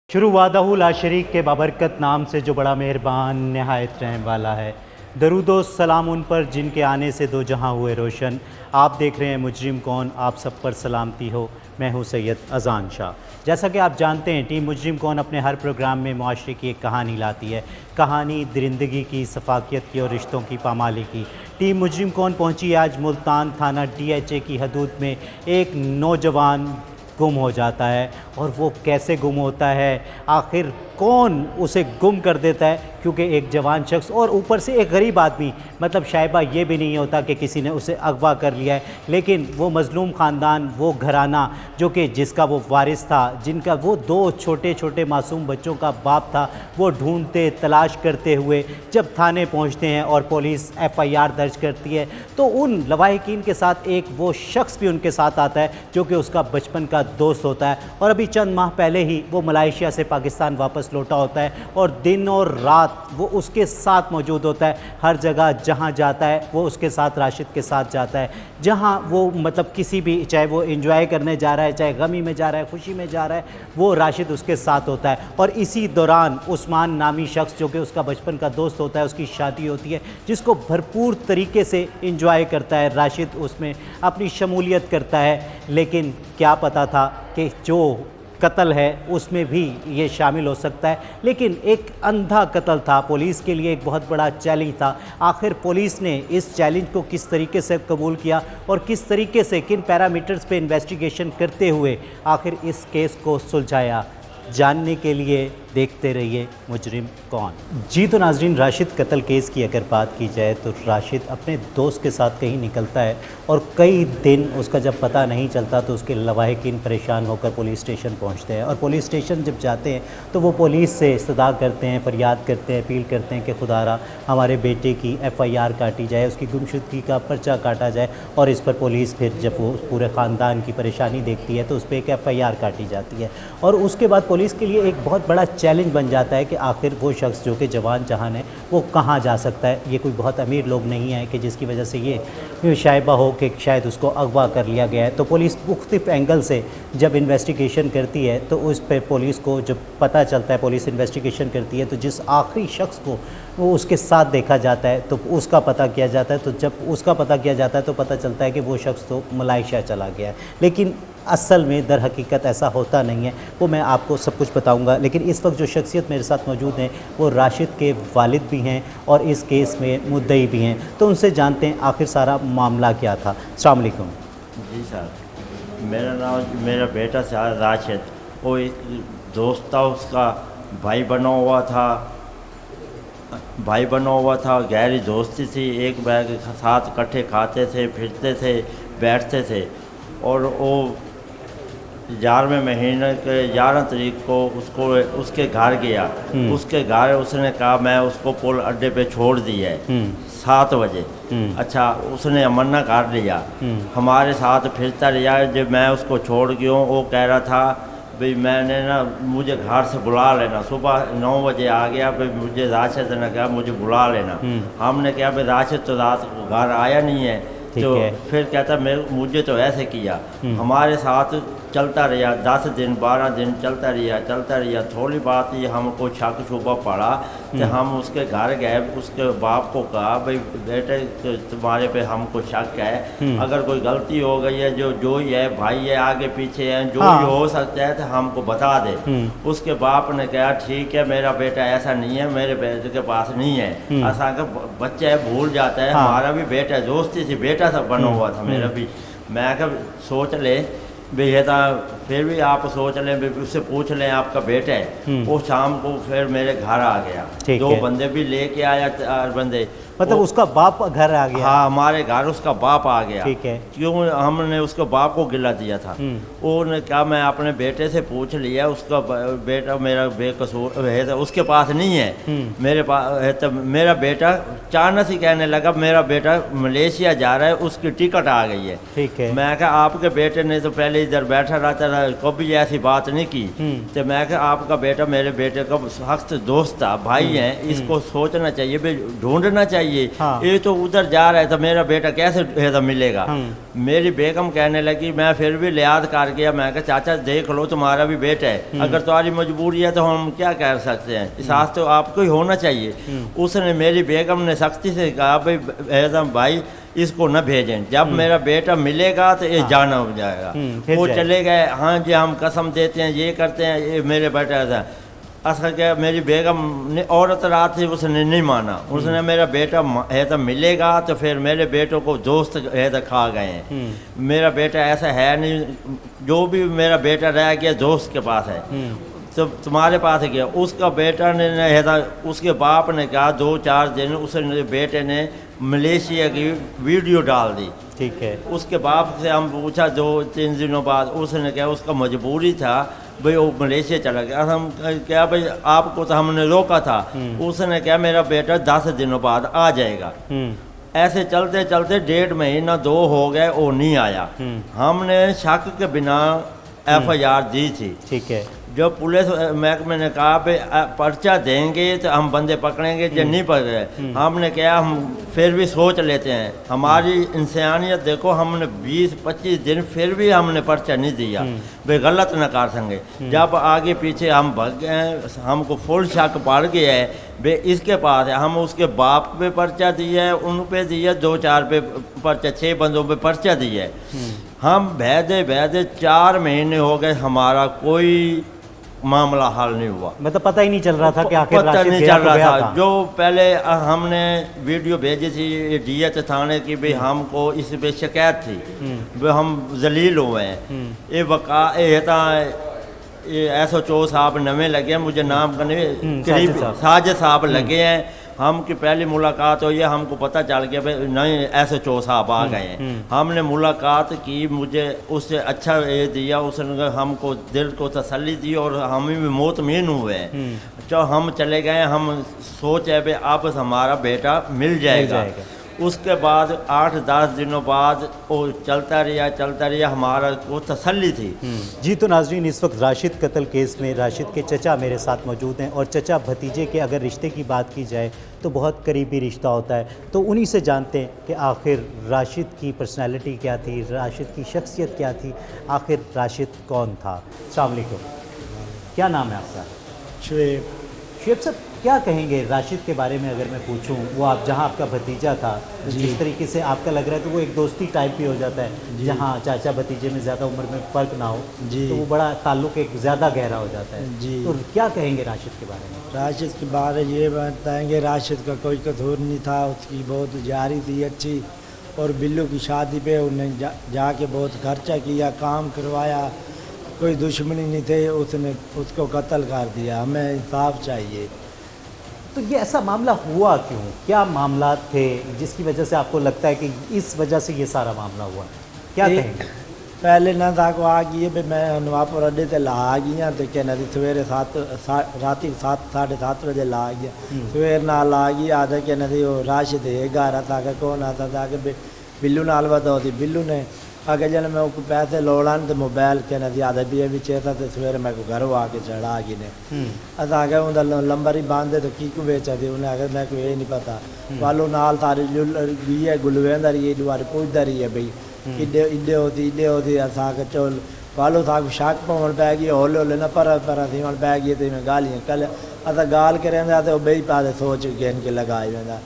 शुरू वादहु ला शरीक के बाबरकत नाम से जो बड़ा मेहरबान नहायत रहम वाला है। दरूदो सलाम उन पर जिनके आने से दो जहां हुए रोशन। आप देख रहे हैं मुजरिम कौन, आप सब पर सलामती हो। मैं हूं सैयद अजान शाह। जैसा कि आप जानते हैं, टीम मुजरिम कौन अपने हर प्रोग्राम में मुआशरे की एक कहानी लाती है। कहानी दरिंदगी की, सफाकियत की और रिश्तों की पामाली की। टीम मुजरिम कौन पहुंची आज मुल्तान थाना DHA की हदूद में। एक नौजवान गुम हो जाता है और वो कैसे गुम होता है, आखिर कौन उसे गुम कर देता है, क्योंकि एक जवान शख्स और ऊपर से एक गरीब आदमी, मतलब शायबा ये भी नहीं होता कि किसी ने उसे अगवा कर लिया है, लेकिन वो मज़लूम ख़ानदान, वो घराना जो कि जिसका वो वारिस था, जिनका वो दो छोटे छोटे मासूम बच्चों का बाप था, वो ढूंढते तलाश करते हुए जब थाने पहुंचते हैं और पुलिस FIR दर्ज करती है, तो उन लवाहिकीन के साथ एक वो शख्स भी उनके साथ आता है जो कि उसका बचपन का दोस्त होता है और अभी चंद माह पहले ही वो मलाइशिया से पाकिस्तान वापस लौटा होता है और दिन और रात वो उसके साथ मौजूद होता है। हर जगह जहाँ जाता है वो उसके साथ, राशिद के साथ जाता है। जहाँ वो मतलब किसी भी, चाहे वो एंजॉय करने जा रहा है, चाहे गमी में जा रहा है, खुशी में जा रहा है, वो राशिद उसके साथ होता है। और इसी दौरान उस्मान नामी शख्स जो कि उसका बचपन का दोस्त होता है, उसकी शादी होती है, जिसको भरपूर तरीके से एंजॉय करता है राशिद, उसमें अपनी शमूलियत करता है। लेकिन क्या पता था कि जो कत्ल है उसमें भी ये शामिल हो सकता है, लेकिन एक अंधा कत्ल था। पुलिस के लिए एक बहुत बड़ा चैलेंज था। आखिर पुलिस ने इस चैलेंज को किस तरीके से कबूल किया और किस तरीके से, किन पैरामीटर्स पे इन्वेस्टिगेशन करते हुए आखिर इस केस को सुलझाया, जानने के लिए देखते रहिए मुजरिम कौन। जी तो नाजरीन, राशिद कत्ल केस की अगर बात की जाए तो राशिद अपने दोस्त के साथ कहीं निकलता है और कई दिन उसका जब पता नहीं चलता तो उसके लवाहिकीन परेशान होकर पुलिस स्टेशन पहुंचते हैं और पुलिस स्टेशन जब जाते हैं तो वो पुलिस से इस्तदा करते हैं, फरियाद करते हैं, अपील करते हैं कि खुदारा हमारे बेटे की FIR काटी जाए, उसकी गुमशुदगी का पर्चा काटा जाए। और इस पर पुलिस फिर जब वो पूरे ख़ानदान की परेशानी देखती है तो उस पर एक FIR काटी जाती है और उसके बाद पुलिस के लिए एक बहुत बड़ा चैलेंज बन जाता है कि आखिर वो शख्स जो कि जवान जहान है वो कहाँ जा सकता है। ये कोई बहुत अमीर लोग नहीं है कि जिसकी वजह से ये शायबा हो कि शायद उसको अगवा कर लिया गया है। तो पुलिस मुख्तलिफ एंगल से जब इन्वेस्टिगेशन करती है तो उस पर पुलिस को जब पता चलता है, पुलिस इन्वेस्टिगेशन करती है तो जिस आखिरी शख्स को वो उसके साथ देखा जाता है तो उसका पता किया जाता है। तो जब उसका पता किया जाता है तो पता चलता है कि वो शख्स तो मलाइशिया चला गया है, लेकिन असल में दर हकीकत ऐसा होता नहीं है। वो मैं आपको सब कुछ बताऊंगा, लेकिन इस वक्त जो शख्सियत मेरे साथ मौजूद हैं वो राशिद के वालिद भी हैं और इस केस में मुद्दई भी हैं, तो उनसे जानते हैं आखिर सारा मामला क्या था। अस्सलाम वालेकुम। जी सर, मेरा बेटा सर राशिद, वो एक दोस्त था, उसका भाई बना हुआ था, गहरी दोस्ती थी, एक बैग के साथ इकट्ठे खाते थे, फिरते थे, बैठते थे। और वो 11वें महीने के 11 तारीख को उसके घर गया। उसके घर उसने कहा मैं उसको पुल अड्डे पे छोड़ दिया है 7 बजे। अच्छा, उसने मन्ना कर लिया, हमारे साथ फिरता रहा। जब मैं उसको छोड़ गया, वो कह रहा था भाई मैंने ना, मुझे घर से बुला लेना। सुबह 9 बजे आ गया, भाई मुझे राशिद ने कहा मुझे बुला लेना। हमने कहा भाई राशिद तो रात को घर आया नहीं है। तो फिर कहता मुझे तो ऐसे किया। हमारे साथ चलता रहा 10 दिन 12 दिन चलता रहा। थोड़ी बात ही हमको शक शुबा पड़ा तो हम उसके घर गए, उसके बाप को कहा भाई बेटे तुम्हारे पे हमको शक है, अगर कोई गलती हो गई है, जो ही है, भाई है, आगे पीछे है, जो ही हो सकता है तो हमको बता दे। उसके बाप ने कहा ठीक है, मेरा बेटा ऐसा नहीं है, मेरे बेटे के पास नहीं है। ऐसा बच्चा है, भूल जाता है। हमारा भी बेटा, दोस्ती से बेटा सब बना हुआ था मेरा भी। मैं कहा सोच ले बेहदा, फिर भी आप सोच लें, उससे पूछ लें आपका बेटा है। वो शाम को फिर मेरे घर आ गया, 2 बंदे भी लेके आया, 4 बंदे, मतलब उसका बाप घर आ गया। हाँ, हमारे घर उसका बाप आ गया। ठीक है। क्यों हमने उसके बाप को गिला दिया था। उन्होंने कहा मैं अपने बेटे से पूछ लिया, उसका बेटा मेरा बेकसूर है तो उसके पास नहीं है, मेरे पास है। तो मेरा बेटा अचानक ही कहने लगा मेरा बेटा मलेशिया जा रहा है, उसकी टिकट आ गई है। ठीक है। मैं कहा आपके बेटे ने तो पहले इधर बैठा रहता था, कभी ऐसी बात नहीं की। तो मैं कहा आपका बेटा मेरे बेटे का सख्त दोस्त था, भाई है, इसको सोचना चाहिए, ढूंढना चाहिए चाहिए, हाँ। ये तो उधर जा रहा है तो मेरा बेटा कैसे है मिलेगा। मेरी बेगम कहने लगी, मैं फिर भी लिहाज कर गया, मैं कहा चाचा देख लो तुम्हारा भी बेटा है, अगर तुम्हारी मजबूरी है तो हम क्या कर सकते हैं, इस आज तो आपको ही होना चाहिए। उसने मेरी बेगम ने सख्ती से कहा भाई एज़म भाई इसको न भेजें, जब मेरा बेटा मिलेगा तो ये जाना हो जाएगा। वो चले गए, हाँ जी हम कसम देते हैं ये करते हैं, ये मेरे बेटा ऐसा। असल क्या मेरी बेगम ने औरत रात थी, उसने नहीं माना, उसने मेरा बेटा है तो मिलेगा तो फिर मेरे बेटों को दोस्त है तो खा गए हैं। मेरा बेटा ऐसा है नहीं, जो भी मेरा बेटा रह गया दोस्त के पास है, तो तुम्हारे पास गया। उसका बेटा ने है था, उसके बाप ने कहा 2-4 दिन उसने बेटे ने मलेशिया की वीडियो डाल दी। ठीक है। उसके बाप से हम पूछा 2-3 दिनों बाद, उसने कहा उसका मजबूरी था भाई वो मलेशिया चला गया। हम क्या भाई आपको तो हमने रोका था, उसने कहा मेरा बेटा 10 दिनों बाद आ जाएगा। ऐसे चलते चलते 1.5 महीना 2 हो गए, वो नहीं आया। हमने शक के बिना FIR दी थी। ठीक है। जो पुलिस महकमे ने कहा भाई पर्चा देंगे तो हम बंदे पकड़ेंगे, जो नहीं पकड़े। हमने कहा हम फिर भी सोच लेते हैं, हमारी इंसानियत देखो, हमने 20-25 दिन फिर भी हमने पर्चा नहीं दिया भाई गलत ना कर सकें। जब आगे पीछे हम भग गए, हमको फुल शक पड़ गया है भाई इसके पास है, हम उसके बाप पे पर्चा दिया है, उन पे दिया 2-4 पे पर्चा, 6 बंदों पे पर्चा दिया है। हम भेदे 4 महीने हो गए, हमारा कोई मामला हल नहीं हुआ। मतलब पता ही नहीं चल रहा था कि आखिर पता राशिद नहीं गया चल तो रहा गया था। कहाँ? जो पहले हमने वीडियो भेजी थी DH थाने की भाई हमको इस पे शिकायत थी भाई हम जलील हुए हैं। ये वका ये था ये SHO साहब नवे लगे हैं, मुझे नाम करने करीब साजिद साहब लगे हैं। हम की पहली मुलाकात हुई है, हमको पता चल गया भाई नहीं SHO साहब आ गए हैं। हमने मुलाकात की, मुझे उससे अच्छा ये दिया, उसने हमको दिल को तसल्ली दी और हम भी मुतमईन हुए हैं। जो हम चले गए, हम सोचे भाई अब हमारा बेटा मिल जाएगा। उसके बाद 8-10 दिनों बाद वो चलता रहा, हमारा वो तसल्ली थी। जी तो नाजरीन, इस वक्त राशिद कत्ल केस में राशिद के चचा मेरे साथ मौजूद हैं और चचा भतीजे के अगर रिश्ते की बात की जाए तो बहुत करीबी रिश्ता होता है। तो उन्हीं से जानते हैं कि आखिर राशिद की पर्सनैलिटी क्या थी, राशिद की शख्सियत क्या थी, आखिर राशिद कौन था। अस्सलाम वालेकुम, क्या नाम है आपका? शुएब। शुएब साहब, क्या कहेंगे राशिद के बारे में? अगर मैं पूछूं, वो आप जहां आपका भतीजा था, जिस तरीके से आपका लग रहा है तो वो एक दोस्ती टाइप भी हो जाता है, जहां चाचा भतीजे में ज़्यादा उम्र में फ़र्क ना हो तो वो बड़ा ताल्लुक एक ज़्यादा गहरा हो जाता है। जी। तो क्या कहेंगे राशिद के बारे में? राशिद के बारे ये बताएंगे, राशिद का कोई कसूर नहीं था, उसकी बहुत जारी थी अच्छी, और बिल्लू की शादी पे उन्हें जाके बहुत खर्चा किया, काम करवाया, कोई दुश्मनी नहीं थे, उसने उसको कत्ल कर दिया। हमें इंसाफ चाहिए। तो ये ऐसा मामला हुआ क्यों? क्या मामला थे जिसकी वजह से आपको लगता है कि इस वजह से ये सारा मामला हुआ? क्या कहेंगे? पहले ना था को आ गई है, मैं नवापुर अड्डे से ला आ गई हाँ, तो क्या नहीं सवेरे रात 7-7:30 बजे ला आ गया। सवेर नाल आ गई आधा क्या नहीं वो राशिद है घर आता कि कौन आता था कि बिल्लू नाल बता होती। बिल्लू ने आगे जन मैं उसको पैसे लौड़ान तो मोबाइल के नहीं आधा भी चेता तो सवेरे मैं को घर आके चढ़ा गई ने अस आगे उनका लंबर ही बांधे तो की को बेचा थी। उन्हें आगे मैं को ये नहीं पता वालों नाल तारी गई है गुलवेंदर ये दुआरे पूछता रही है भाई इड्डे होती असा के चोल वालों था शाक पवन पै गई होले होले न पर थी वहाँ पै गई तो मैं गालियाँ कल असा गाल के रहंदा तो बई पासे सोच के इनके लगाई वेंदा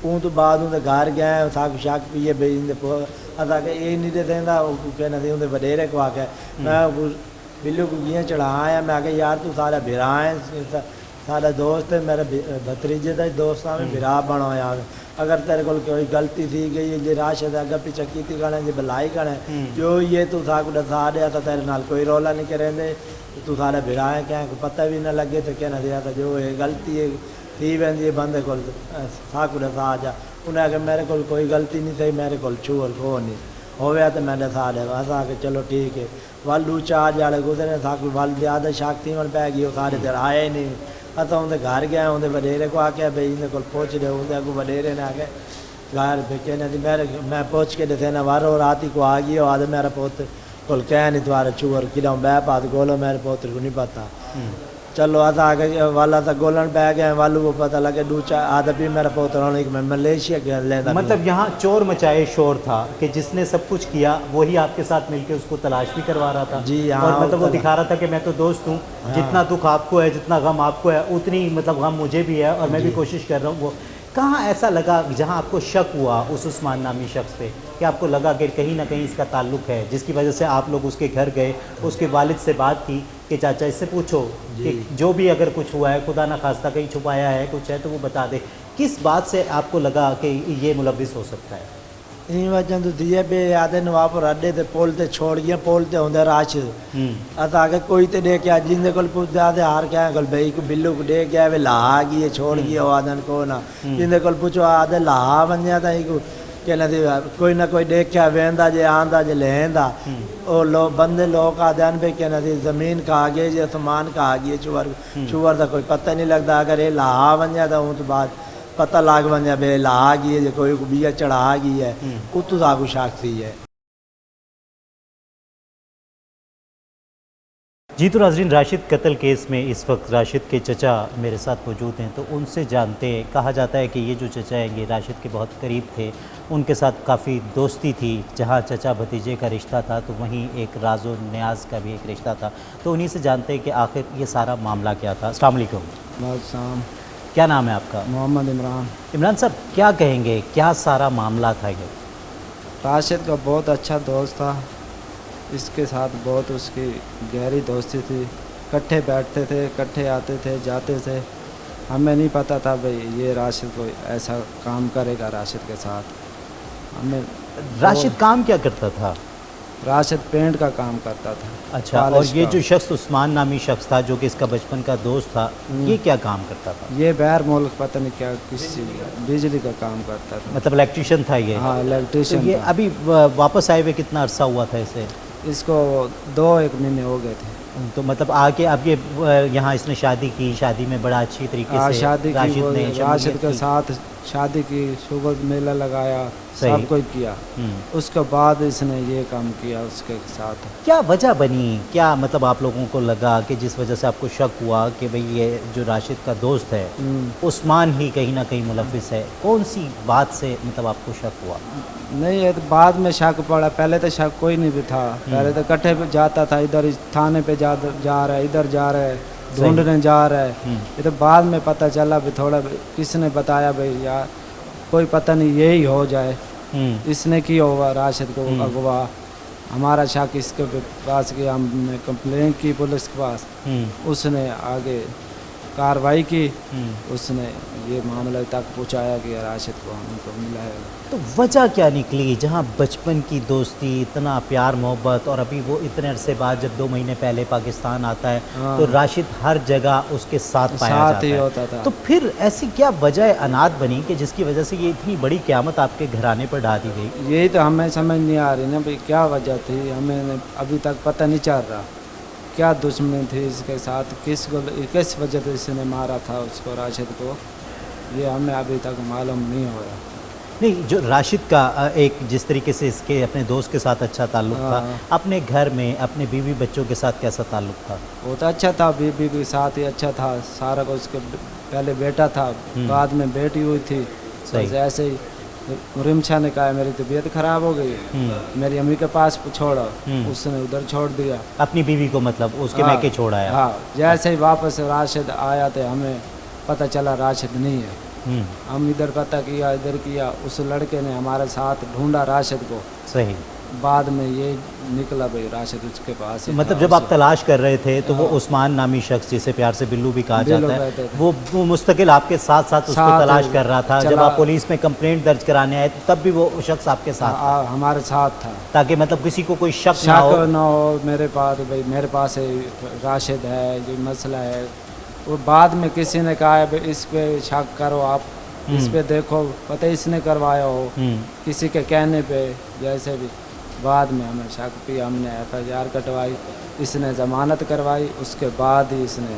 उन तो बाद उनके घर गए साग शाक पिए बई असा के ये नहीं देंदा कहना थी उनके वडेरे को आके मैं बिल्लू को गियाँ चढ़ाया मैं आके यार तू सारा बिरा है सारा दोस्त है मेरे भतीजे का दोस्त में बिरा बनाया अगर तेरे को कोई गलती थी गई जे राशिद अगर पीछे की करने जे भलाई करने जो ये तू साकू दसा दिया तो तेरे नाल कोई रौला नहीं करेंदे तू सारा बिराए क्या पता भी ना लगे तो कहना दिया था जो ये गलती है थी वेंदी है बंदे को साकू दसा जा उन्हें आगे मेरे को कोई गलती नहीं थी मेरे को छूर को नहीं होवे तो मैं दसा दे बस आके चलो ठीक है वालू चार जाले गुजरे साकू वाल ज़्यादा शाक्ति में पै गई वो सारे देर आए नहीं अस उनके घर गया उनके वडेरे को आके भाई इन्हें को पहुँच दे उनके अगू वडेरे ने आके घर पे कहने मेरे मैं पहुँच के देते ना वारो रात को आ गई और मेरा पोत को कह नहीं तुम्हारे चूर कि बै पात गोलो मेरे पोत्र को नहीं पता चलो अस आगे वाला था गोलन बैग है वालू को पता लगे दूचा आधा भी मेरा पोतरा मैं मलेशिया गया लेता मतलब यहाँ चोर मचाए शोर था कि जिसने सब कुछ किया वही आपके साथ मिलके उसको तलाश भी करवा रहा था। जी हाँ, और मतलब वो दिखा रहा था कि मैं तो दोस्त हूँ, जितना दुख आपको है जितना गम आपको है उतनी मतलब गम मुझे भी है और मैं भी कोशिश कर रहा हूँ। वो कहाँ ऐसा लगा जहाँ आपको शक हुआ उस उस्मान नामी शख्स पे कि आपको लगा कि कहीं ना कहीं इसका ताल्लुक है, जिसकी वजह से आप लोग उसके घर गए, उसके वालिद से बात की कि चाचा इससे पूछो कि जो भी अगर कुछ हुआ है खुदा ना खास्ता कहीं छुपाया है कुछ है तो वो बता दे। किस बात से आपको लगा कि ये मुलविस हो सकता है? इन वजह तो दिए बे आधे नवाब और अड्डे ते पोल ते छोड़ गया पोल ते होंदे राश अस आगे कोई ते दे के जिंदे कोल पूछते आधे हार क्या कोल भाई को बिल्लू को दे गया वे ला गई छोड़ गया आदन को ना जिंदे कोल पूछो आधे ला वन्या था को कहना थी कोई ना कोई देखा वेंदा जे आंदा जे लेंदा और लोग बंदे लोग आदन पे कहना थी जमीन का आगे जे आसमान का आगे चुवर का कोई पता नहीं लगता अगर ये ला वन्या था उस बाद पता लाग वञे बे ला गई है कोई बिया चढ़ा गई है उतो आगू साक्षी है। जी तो नाज़रीन, राशिद कत्ल केस में इस वक्त राशिद के चचा मेरे साथ मौजूद हैं तो उनसे जानते हैं। कहा जाता है कि ये जो चचा हैं ये राशिद के बहुत करीब थे, उनके साथ काफ़ी दोस्ती थी। जहाँ चचा भतीजे का रिश्ता था तो वहीं एक राजो न्याज का भी एक रिश्ता था। तो उन्हीं से जानते हैं कि आखिर ये सारा मामला क्या था। अस्सलाम वालेकुम। क्या नाम है आपका? मोहम्मद इमरान। इमरान साहब क्या कहेंगे, क्या सारा मामला था ये? राशिद का बहुत अच्छा दोस्त था, इसके साथ बहुत उसकी गहरी दोस्ती थी, इकट्ठे बैठते थे, इकट्ठे आते थे जाते थे। हमें नहीं पता था भाई ये राशिद को ऐसा काम करेगा राशिद के साथ। हमें राशिद काम क्या करता था? राशिद पेंट का काम करता था। अच्छा, और ये जो शख्स उस्मान नामी शख्स था जो कि इसका बचपन का दोस्त था, ये क्या काम करता था? ये बाहर मुल्क पता नहीं क्या किसी बिजली का काम करता था, मतलब इलेक्ट्रिशियन था ये? हाँ इलेक्ट्रिशियन। तो ये अभी वापस आए हुए कितना अरसा हुआ था इसे? इसको 2-1 महीने हो गए थे। तो मतलब आके अब ये यहाँ इसने शादी की, शादी में बड़ा अच्छी तरीके से शादी राशिद ने की, राशिद के साथ शादी की, सुबह मेला लगाया, सब कुछ किया। उसके बाद इसने ये काम किया उसके साथ। क्या वजह बनी, क्या मतलब आप लोगों को लगा कि जिस वजह से आपको शक हुआ कि भाई ये जो राशिद का दोस्त है उस्मान ही कहीं ना कहीं मुलविस है? कौन सी बात से मतलब आपको शक हुआ? नहीं ये तो बाद में शक पड़ा, पहले तो शक कोई नहीं भी था। पहले तो इकट्ठे पे जाता था, इधर थाने पे जा रहा है, इधर जा रहा है, ढूंढने जा रहा है। ये तो बाद में पता चला भी थोड़ा किसने बताया भाई यार कोई पता नहीं यही हो जाए, इसने किया होगा राशिद को अगवा। हमारा शक इसके पास किया, हमने कंप्लेन की पुलिस के पास, उसने आगे कार्रवाई की, उसने ये मामला तक पहुँचाया कि राशिद को हमको मिला है। तो वजह क्या निकली जहाँ बचपन की दोस्ती, इतना प्यार मोहब्बत, और अभी वो इतने अरसे बाद जब 2 महीने पहले पाकिस्तान आता है तो राशिद हर जगह उसके साथ पाया जाता है। होता था। तो फिर ऐसी क्या वजह अनाद बनी कि जिसकी वजह से ये इतनी बड़ी क़यामत आपके घराने पर ढा दी गई? यही तो हमें समझ नहीं आ रही ना भाई क्या वजह थी, हमें अभी तक पता नहीं चल रहा क्या दुश्मनी थी इसके साथ, किस वजह से इसने मारा था उसको राशिद को, ये हमें अभी तक मालूम नहीं हो रहा। नहीं, जो राशिद का एक जिस तरीके से इसके अपने दोस्त के साथ अच्छा ताल्लुक़ था, अपने घर में अपने बीवी बच्चों के साथ कैसा ताल्लुक़ था? बहुत अच्छा था, बीवी के साथ ही अच्छा था सारा कुछ। उसके पहले बेटा था, बाद में बेटी हुई थी। ऐसे ही रिमशा ने कहा मेरी तबीयत ख़राब हो गई, मेरी अम्मी के पास छोड़ा, उसने उधर छोड़ दिया अपनी बीवी को, मतलब उसके मैके छोड़ आया। हाँ, जैसे ही वापस राशिद आया तो हमें पता चला राशिद नहीं है। हम इधर पता किया, इधर किया, उस लड़के ने हमारे साथ ढूंढा राशिद को। सही। बाद में ये निकला भाई राशिद उसके पास ही। मतलब जब आप तलाश कर रहे थे तो वो उस्मान नामी शख्स जिसे प्यार से बिल्लू भी कहा जाता है, वो मुस्तकिल आपके साथ साथ उसको तलाश कर रहा था। जब आप पुलिस में कंप्लेंट दर्ज कराने आए तो तब भी वो शख्स आपके साथ हमारे साथ था, ताकि मतलब किसी को कोई शक ना हो मेरे पास, भाई मेरे पास राशिद है, जो मसला है। वो बाद में किसी ने कहा है इस पे शक करो, आप इस पे देखो, पता इसने करवाया हो किसी के कहने पे, जैसे भी। बाद में हमें शक भी, हमने FIR कटवाई, इसने ज़मानत करवाई, उसके बाद ही इसने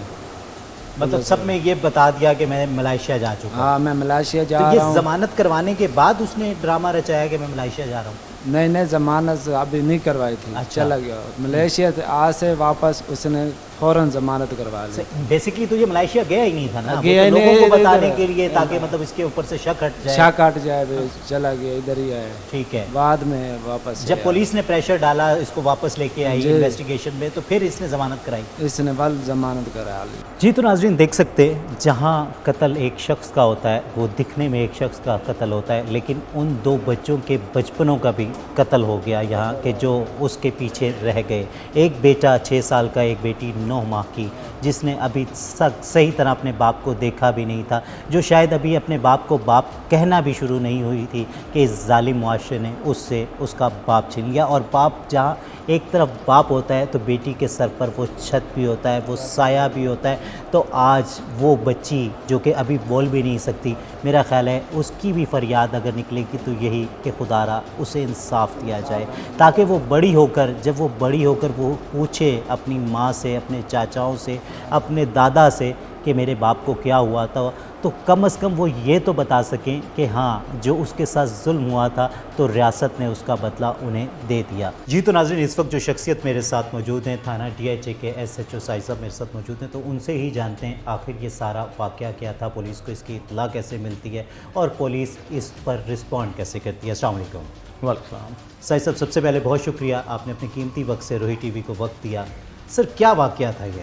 मतलब सब में ये बता दिया कि मैं मलेशिया जा चुका। हाँ, मैं मलेशिया जा रहा हूँ। तो ये ज़मानत करवाने के बाद उसने ड्रामा रचाया कि मैं मलेशिया जा रहा हूँ? नहीं जमानत अभी नहीं करवाई थी। अच्छा। चला गया मलेशिया से, आज से वापस उसने फ़ौरन जमानत करवा ली। बेसिकली तो ये मलेशिया गया ही नहीं था ना, वो गया तो ही नहीं, लोगों को इधर- बताने के लिए, ताकि मतलब इसके ऊपर से शक हट जाए। शक हट जाए तो चला गया, इधर ही आया। ठीक है। बाद में वापस जब आया। पुलिस ने प्रेशर डाला, इसको वापस लेके आई जी। इन्वेस्टिगेशन में, तो फिर इसने जमानत कराई। इसने बल जमानत करा ली। जी तो नाजरीन देख सकते हैं, जहाँ कत्ल एक शख्स का होता है वो दिखने में एक शख्स का कत्ल होता है, लेकिन उन दो बच्चों के बचपनों का भी कत्ल हो गया यहाँ के, जो उसके पीछे रह गए। एक बेटा 6 साल का, एक बेटी 9 माह की, जिसने अभी सही तरह अपने बाप को देखा भी नहीं था, जो शायद अभी अपने बाप को बाप कहना भी शुरू नहीं हुई थी कि इस जालिम मुआशरे ने उससे उसका बाप छीन लिया। और बाप जहाँ एक तरफ बाप होता है तो बेटी के सर पर वो छत भी होता है, वो साया भी होता है। तो आज वो बच्ची जो कि अभी बोल भी नहीं सकती, मेरा ख्याल है उसकी भी फरियाद अगर निकलेगी तो यही कि खुदारा उसे इंसाफ दिया जाए, ताकि वो बड़ी होकर, जब वो बड़ी होकर वो पूछे अपनी माँ से, अपने चाचाओं से, अपने दादा से कि मेरे बाप को क्या हुआ था, तो कम से कम वो ये तो बता सकें कि हाँ, जो उसके साथ जुल्म हुआ था तो रियासत ने उसका बदला उन्हें दे दिया। जी तो नाज़रीन, इस वक्त जो शख्सियत मेरे साथ मौजूद हैं, थाना DHA के SHO साहिब साहब मेरे साथ मौजूद हैं, तो उनसे ही जानते हैं आखिर ये सारा वाक़या क्या था, पुलिस को इसकी इत्तला कैसे मिलती है और पुलिस इस पर रिस्पॉन्ड कैसे करती है। अस्सलाम वालेकुम। वालेकुम। साहिब साहब, सबसे पहले बहुत शुक्रिया, आपने अपने कीमती वक्त से रोही TV को वक्त दिया। सर, क्या वाक़या था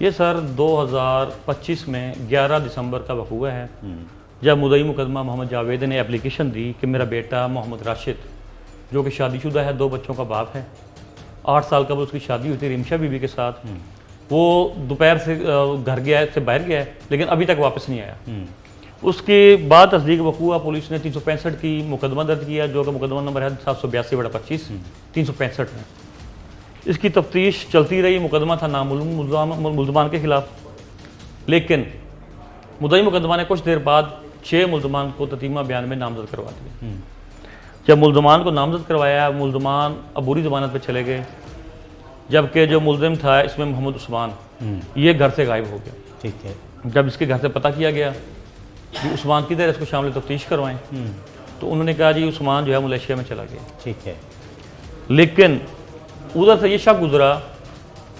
ये सर 2025 में 11 दिसंबर का वक़ूआ है, जब मुद्दई मुकदमा मोहम्मद जावेद ने एप्लीकेशन दी कि मेरा बेटा मोहम्मद राशिद, जो कि शादीशुदा है, 2 बच्चों का बाप है, 8 साल कबल उसकी शादी हुई थी रिमशा बीबी के साथ, वो दोपहर से घर गया है, से बाहर गया है, लेकिन अभी तक वापस नहीं आया। उसके बाद तस्दीक वक़ूआ पुलिस ने 365 की मुकदमा दर्ज किया, जो कि मुकदमा नंबर है 782/25 365 में। इसकी तफ्तीश चलती रही, मुकदमा था मुल्ज़मान के ख़िलाफ़, लेकिन मुद्दई मुकदमा ने कुछ देर बाद 6 मुल्ज़मान को ततीमा बयान में नामज़द करवा दिया। जब मुल्ज़मान को नामज़द करवाया, मुल्ज़मान अबूरी ज़मानत पर चले गए, जबकि जो मुल्ज़िम था इसमें मोहम्मद उस्मान, ये घर से गायब हो गया। ठीक है। जब इसके घर से पता किया गया कि उस्मान किधर है, इसको शामिल तफ्तीश करवाएं, तो उन्होंने कहा जी उस्मान जो है मलेशिया में चला गया। ठीक है। लेकिन उधर से ये शक गुजरा,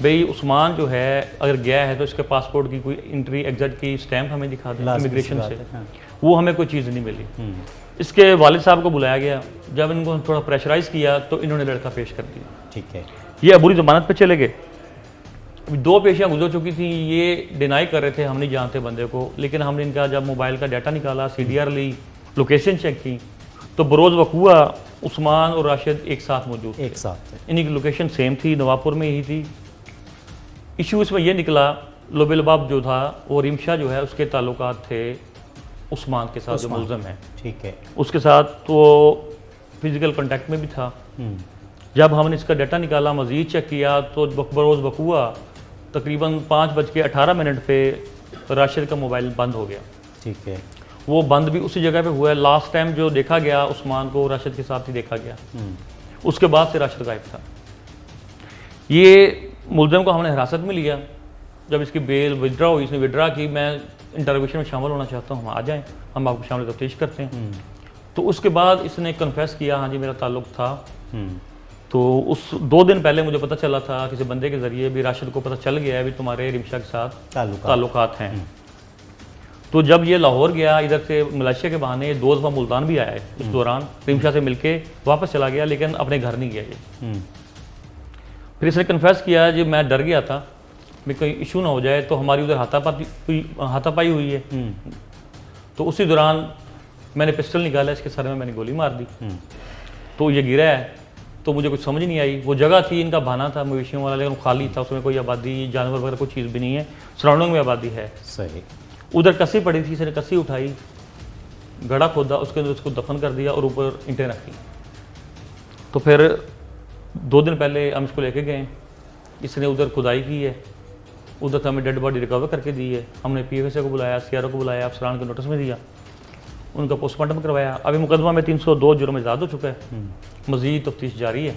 भाई उस्मान जो है अगर गया है तो इसके पासपोर्ट की कोई एंट्री एग्जिट की स्टैंप हमें दिखा दें इमिग्रेशन से, वो हमें कोई चीज़ नहीं मिली। इसके वालिद साहब को बुलाया गया, जब इनको थोड़ा प्रेशराइज किया तो इन्होंने लड़का पेश कर दिया। ठीक है। ये अबूरी ज़मानत पे चले गए। 2 पेशियाँ गुजर चुकी थी, ये डिनाई कर रहे थे हम नहीं जानते बंदे को, लेकिन हमने इनका जब मोबाइल का डाटा निकाला, CDR ली, लोकेशन चेक की, तो बरोज़ वक़ूआ उस्मान और राशिद एक साथ मौजूद थे। एक साथ इनकी लोकेशन सेम थी, नवापुर में ही थी। इशू इसमें यह निकला, लोबेलबाब जो था वो रिमशा जो है उसके ताल्लुकात थे उस्मान के साथ, जो मुल्ज़िम है। ठीक है। उसके साथ तो फिज़िकल कांटेक्ट में भी था। जब हमने इसका डाटा निकाला, मज़ीद चेक किया, तो बरोज़ वक़ूआ तकरीबन 5:18 पे राशिद का मोबाइल बंद हो गया। ठीक है। वो बंद भी उसी जगह पे हुआ है। लास्ट टाइम जो देखा गया उस्मान को राशिद के साथ ही देखा गया, उसके बाद से राशिद गायब था। ये मुल्ज़िम को हमने हिरासत में लिया, जब इसकी बेल विड्रा हुई, इसने विड्रा की, मैं इंटरोगेशन में शामिल होना चाहता हूँ, हम आ जाएँ, हम आपको शामिल तफ्तीश करते हैं। तो उसके बाद इसने कन्फेस किया, हाँ जी मेरा ताल्लुक़ था। तो उस 2 दिन पहले मुझे पता चला था किसी बंदे के ज़रिए भी, राशिद को पता चल गया है भी तुम्हारे रिमशा के साथ ताल्लुकात हैं। तो जब ये लाहौर गया, इधर से मलेशिया के बहाने 2 दफ़ा मुल्तान भी आया है, उस दौरान रिमशा से मिलके वापस चला गया, लेकिन अपने घर नहीं गया ये। फिर इसने कन्फेस किया जी मैं डर गया था मैं कोई इशू ना हो जाए, तो हमारी उधर हाथापाई हुई है। तो उसी दौरान मैंने पिस्टल निकाला, इसके सर में मैंने गोली मार दी, तो ये गिरा है। तो मुझे कुछ समझ नहीं आई, वो जगह थी इनका बहाना था मवेशियों वाला, लेकिन खाली था, उसमें कोई आबादी जानवर वगैरह कोई चीज़ भी नहीं है, सराउंडिंग में आबादी है। सही। उधर कस्सी पड़ी थी, इसने कस्सी उठाई, गड़ा खोदा, उसके अंदर उसको दफन कर दिया और ऊपर ईंटें रखी। तो फिर 2 दिन पहले हम इसको लेके गए, इसने उधर खुदाई की है, उधर से हमें डेड बॉडी रिकवर करके दी है। हमने PFSA को बुलाया, CRO को बुलाया, अफसरान को नोटिस में दिया, उनका पोस्टमार्टम करवाया। अभी मुकदमा में 302 जुर्म इजाद हो चुका है, मज़ीद तफ्तीश जारी है।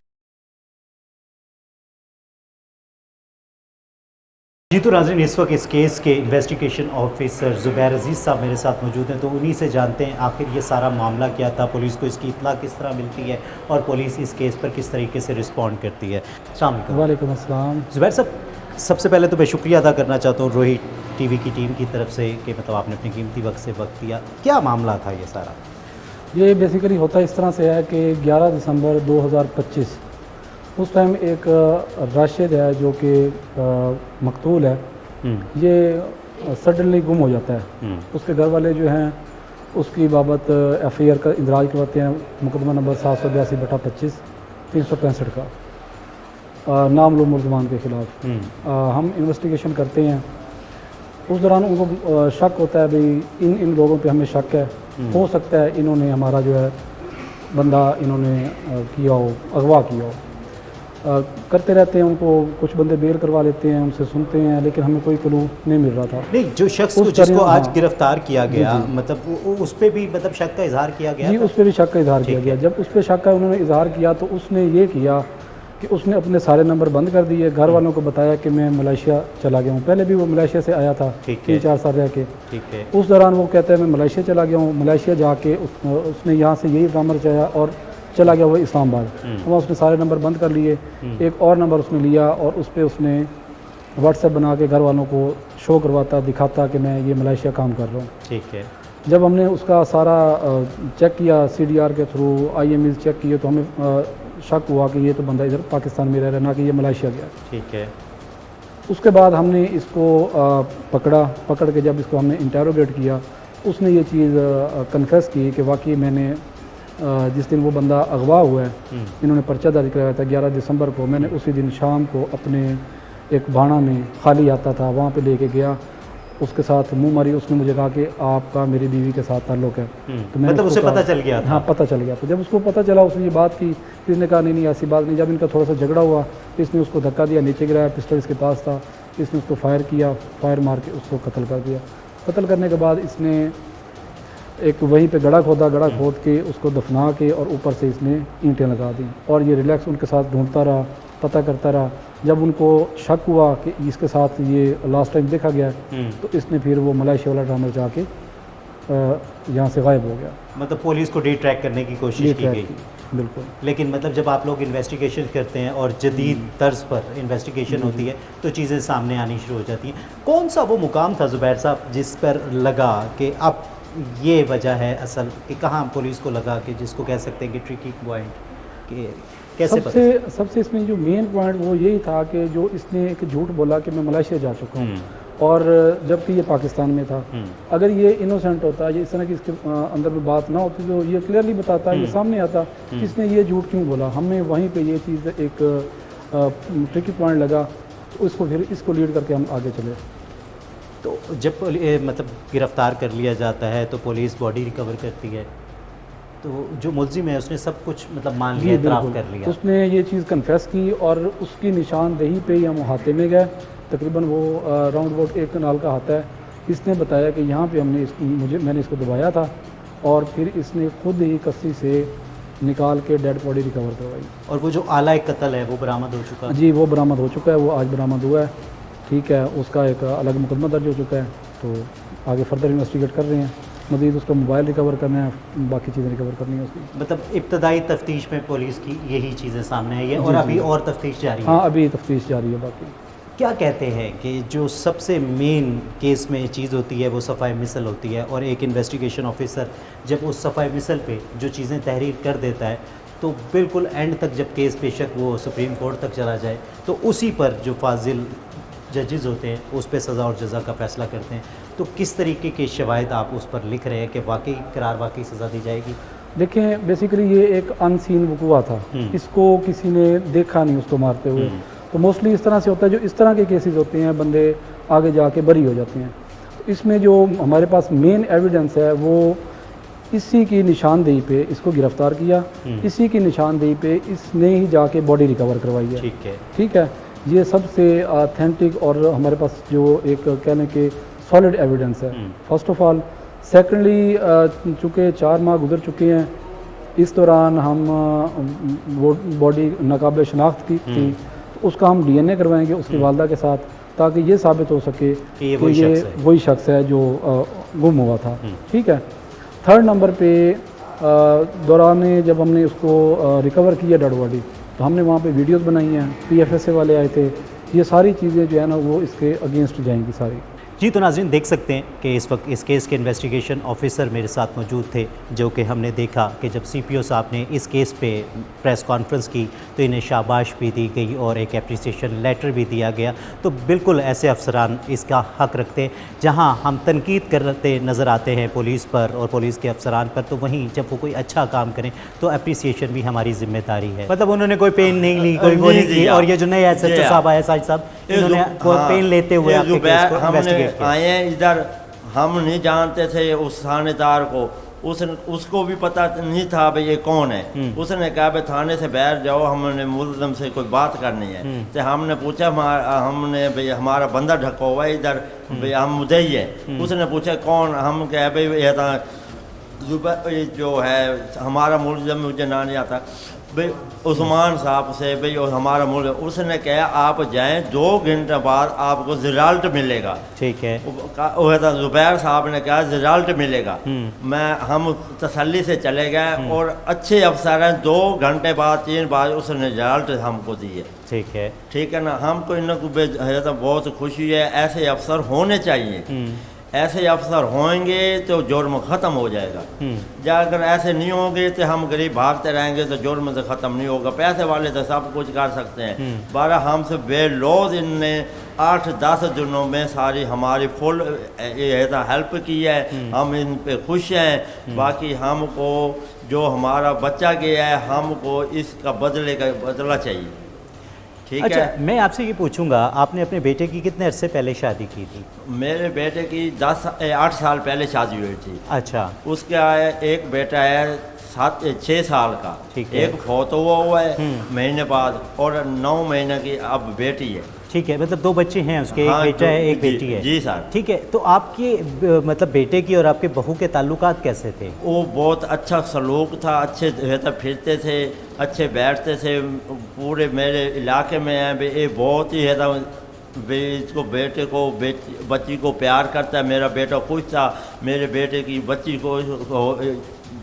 जी तो नाज़रीन, इस वक्त इस केस के इन्वेस्टिगेशन ऑफिसर ज़ुबैर अजीज़ साहब मेरे साथ मौजूद हैं, तो उन्हीं से जानते हैं आखिर ये सारा मामला क्या था, पुलिस को इसकी इत्तला किस तरह मिलती है और पुलिस इस केस पर किस तरीके से रिस्पॉन्ड करती है। अस्सलाम वालेकुम। वालेकुम अस्सलाम। ज़ुबैर साहब, सबसे पहले तो मैं शुक्रिया अदा करना चाहता हूँ रोहित टीवी की टीम की तरफ से कि मतलब आपने अपने कीमती वक्त से वक्त दिया। क्या मामला था ये सारा? ये बेसिकली होता इस तरह से है कि 11 दिसंबर 2025 उस टाइम एक राशिद है जो कि मकतूल है, ये सडनली गुम हो जाता है। उसके घर वाले जो हैं उसकी बाबत FIR का इंदराज करवाते हैं, मुकदमा नंबर 782/25 365 का नामलूम मुल्ज़मान के ख़िलाफ़। हम इन्वेस्टिगेशन करते हैं। उस दौरान उनको शक होता है भाई इन लोगों पे हमें शक है, हो सकता है इन्होंने हमारा जो है बंदा इन्होंने किया हो, अगवा किया हो। करते रहते हैं, उनको कुछ बंदे बेल करवा लेते हैं, उनसे सुनते हैं, लेकिन हमें कोई क्लू नहीं मिल रहा था। नहीं, जो शख्स को जिसको आज गिरफ्तार किया गया, मतलब उस पर भी मतलब शक का इजहार किया गया? जी, उस पर भी शक का इजहार किया गया। जब उस पर शक का उन्होंने इजहार किया तो उसने ये किया कि उसने अपने सारे नंबर बंद कर दिए, घर वालों को बताया कि मैं मलेशिया चला गया हूँ। पहले भी वो मलेशिया से आया था 3-4 साल रह के। ठीक है। उस दौरान वो कहता है मैं मलेशिया चला गया हूँ। मलेशिया जाके उसने यहाँ से यही ड्रामा रचाया और चला गया वो इस्लामाबाद। वहाँ उसने सारे नंबर बंद कर लिए। एक और नंबर उसने लिया और उस पर उसने व्हाट्सएप बना के घर वालों को शो करवाता, दिखाता कि मैं ये मलेशिया काम कर रहा हूँ। ठीक है। जब हमने उसका सारा चेक किया CDR के थ्रू, IMEs चेक किए, तो हमें शक हुआ कि ये तो बंदा इधर पाकिस्तान में रह रहा है, ना कि ये मलेशिया गया। ठीक है। उसके बाद हमने इसको पकड़ के जब इसको हमने इंटेरोगेट किया, उसने ये चीज़ कन्फेस की कि वाकई मैंने जिस दिन वो बंदा अगवा हुआ है, इन्होंने पर्चा दर्ज कराया था 11 दिसंबर को, मैंने उसी दिन शाम को अपने एक भाड़ा में खाली आता था, वहाँ पे लेके गया, उसके साथ मुंह मारी। उसने मुझे कहा कि आपका मेरी बीवी के साथ ताल्लुक़ है। तो मैंने मतलब उसे पता चल गया था? हाँ, पता चल गया। तो जब उसको पता चला, उसने ये बात की, फिर इसने कहा नहीं ऐसी बात नहीं। जब इनका थोड़ा सा झगड़ा हुआ तो इसने उसको धक्का दिया, नीचे गिराया, पिस्टल इसके पास था, इसने उसको फायर किया, फायर मार के उसको कत्ल कर दिया। कत्ल करने के बाद इसने एक वहीं पे गड़ा खोद के उसको दफना के और ऊपर से इसने ईंटें लगा दी और ये रिलैक्स उनके साथ ढूंढता रहा, पता करता रहा। जब उनको शक हुआ कि इसके साथ ये लास्ट टाइम देखा गया तो इसने फिर वो मलेशिया वाला ड्रामा जाके यहाँ से गायब हो गया। मतलब पुलिस को डिट्रैक करने की कोशिश की गई। बिल्कुल। लेकिन मतलब जब आप लोग इन्वेस्टिगेशन करते हैं और जदीद तर्ज पर इन्वेस्टिगेशन होती है तो चीज़ें सामने आनी शुरू हो जाती हैं। कौन सा वो मुकाम था ज़ुबैर साहब जिस पर लगा कि अब ये वजह है असल, कि कहाँ पुलिस को लगा कि जिसको कह सकते हैं कि ट्रिकी पॉइंट, कि कैसे सबसे इसमें जो मेन पॉइंट वो यही था कि जो इसने एक झूठ बोला कि मैं मलेशिया जा चुका हूँ, और जबकि ये पाकिस्तान में था। अगर ये इनोसेंट होता, ये इस तरह की इसके अंदर में बात ना होती तो ये क्लियरली बताता, ये सामने आता कि इसने ये झूठ क्यों बोला। हमें वहीं पे ये चीज़ एक ट्रिकी पॉइंट लगा, तो उसको फिर इसको लीड करके हम आगे चले। तो जब मतलब गिरफ़्तार कर लिया जाता है तो पुलिस बॉडी रिकवर करती है, तो जो मुलजिम है उसने सब कुछ मतलब मान लिया, इतराफ़ कर लिया, उसने ये चीज़ कन्फेस की और उसकी निशानदेही पे ही हम हाथे में गए। तकरीबन वो राउंड अबाउट 1 कनाल का हाथा है। इसने बताया कि यहाँ पे मैंने इसको दबाया था और फिर इसने खुद ही कस्सी से निकाल के डेड बॉडी रिकवर करवाई। और वो जो आला कत्ल है वो बरामद हो चुका है? जी, वो बरामद हो चुका है, वो आज बरामद हुआ है। ठीक है, उसका एक अलग मुकदमा दर्ज हो चुका है, तो आगे फर्दर इन्वेस्टिगेट कर रहे हैं। मज़ीद उसका मोबाइल रिकवर करना है, बाकी चीज़ें रिकवर करनी है उसकी। मतलब इब्तदाई तफ्तीश में पुलिस की यही चीज़ें सामने आई है और अभी और तफ्तीश जारी है? हाँ, अभी तफ्तीश जारी है। बाकी क्या कहते हैं कि जो सबसे मेन केस में चीज़ होती है वो सफ़ाई मिसल होती है, और एक इन्वेस्टिगेशन ऑफिसर जब उस सफ़ाई मिसल पे जो चीज़ें तहरीर कर देता है तो बिल्कुल एंड तक जब केस बेशक वो सुप्रीम कोर्ट तक चला जाए तो उसी पर जो फाजिल जजेस होते हैं उस पर सज़ा और जज़ा का फ़ैसला करते हैं। तो किस तरीके के शवाहिद आप उस पर लिख रहे हैं कि वाकई करार वाकई सज़ा दी जाएगी? देखें, बेसिकली ये एक अनसीन वक़ुआ था, इसको किसी ने देखा नहीं उसको मारते हुए। तो मोस्टली इस तरह से होता है, जो इस तरह के केसेस होते हैं बंदे आगे जाके बरी हो जाते हैं। तो इसमें जो हमारे पास मेन एविडेंस है वो इसी की निशानदेही पे इसको गिरफ़्तार किया, इसी की निशानदेही पे इसने ही जाके बॉडी रिकवर करवाई है। ठीक है, ये सबसे ऑथेंटिक और हमारे पास जो एक कहने के सॉलिड एविडेंस है फर्स्ट ऑफ ऑल। सेकेंडली, चूँकि 4 माह गुजर चुके हैं, इस दौरान हम वो बॉडी नाकाबिल शनाख्त की थी, तो उसका हम DNA करवाएंगे उसकी वालदा के साथ। ताकि ये साबित हो सके कि ये वही शख्स है। जो गुम हुआ था। ठीक है। थर्ड नंबर पे दौरान जब हमने उसको रिकवर किया डेड बॉडी, तो हमने वहाँ पे वीडियोस बनाई हैं, PFSA वाले आए थे। ये सारी चीज़ें जो है ना वो इसके अगेंस्ट जाएंगी सारी। जी, तो नाज़रीन देख सकते हैं कि इस वक्त इस केस के इन्वेस्टिगेशन ऑफिसर मेरे साथ मौजूद थे, जो कि हमने देखा कि जब CPO साहब ने इस केस पे प्रेस कॉन्फ्रेंस की तो इन्हें शाबाश भी दी गई और एक एप्रिसिएशन लेटर भी दिया गया। तो बिल्कुल ऐसे अफसरान इसका हक़ रखते हैं। जहां हम तनकीद करते नज़र आते हैं पुलिस पर और पुलिस के अफसरान पर, तो वहीं जब वो कोई अच्छा काम करें तो एप्रिसिएशन भी हमारी जिम्मेदारी है। मतलब उन्होंने कोई पेन नहीं ली, कोई वो नहीं की। और ये जो नए SHO साहब आए, साजिद साहब, इन्होंने पेन लेते हुए आपके केस को इन्वेस्टिगेट किया। आए हैं इधर, हम नहीं जानते थे उस थानेदार को, उसको भी पता नहीं था भाई ये कौन है। उसने कहा भाई थाने से बाहर जाओ, हमने मुल्ज़िम से कोई बात करनी है। तो हमने पूछा, हमने भाई हमारा बंदा ढका हुआ है इधर, भाई हम मुद्दई है। उसने पूछा कौन, हम कहा भाई ये जो है हमारा मुल्ज़िम, मुझे ना नहीं आता भाई, उस्मान साहब से भाई हमारा मुल्क। उसने कहा आप जाएं, 2 घंटे बाद आपको रिजल्ट मिलेगा। ठीक है। जुबैर साहब ने कहा रिजल्ट मिलेगा। हम तसल्ली से चले गए और अच्छे अफसर हैं, 2 घंटे बाद 3 बाद उसने रिजल्ट हमको दिए। ठीक है ना। हमको इनको बहुत खुशी है, ऐसे अफसर होने चाहिए। ऐसे अफसर होंगे तो जुर्म ख़त्म हो जाएगा। या अगर ऐसे नहीं होंगे तो हम गरीब भागते रहेंगे तो जुर्म से ख़त्म नहीं होगा। पैसे वाले तो सब कुछ कर सकते हैं। 12 हमसे बेलौज इनने 8-10 दिनों में सारी हमारी फुल हेल्प की है। हम इन पे खुश हैं। बाकी हमको जो हमारा बच्चा गया है, हमको इसका बदला चाहिए। ठीक अच्छा, है। मैं आपसे ये पूछूंगा, आपने अपने बेटे की कितने अरसे पहले शादी की थी? मेरे बेटे की 8 साल पहले शादी हुई थी। अच्छा। उसका एक बेटा है 6 साल का, एक फौत हुआ है महीने बाद, और 9 महीने की अब बेटी है। ठीक है, मतलब 2 बच्चे हैं उसके। हाँ, एक बेटा है, एक बेटी है। जी सर। ठीक है। तो आपके मतलब बेटे की और आपके बहू के ताल्लुकात कैसे थे? वो बहुत अच्छा सलूक था, अच्छे फिरते थे, अच्छे बैठते थे। पूरे मेरे इलाके में है ये बहुत ही है इसको बेटे को बच्ची को प्यार करता है। मेरा बेटा खुश था, मेरे बेटे की बच्ची को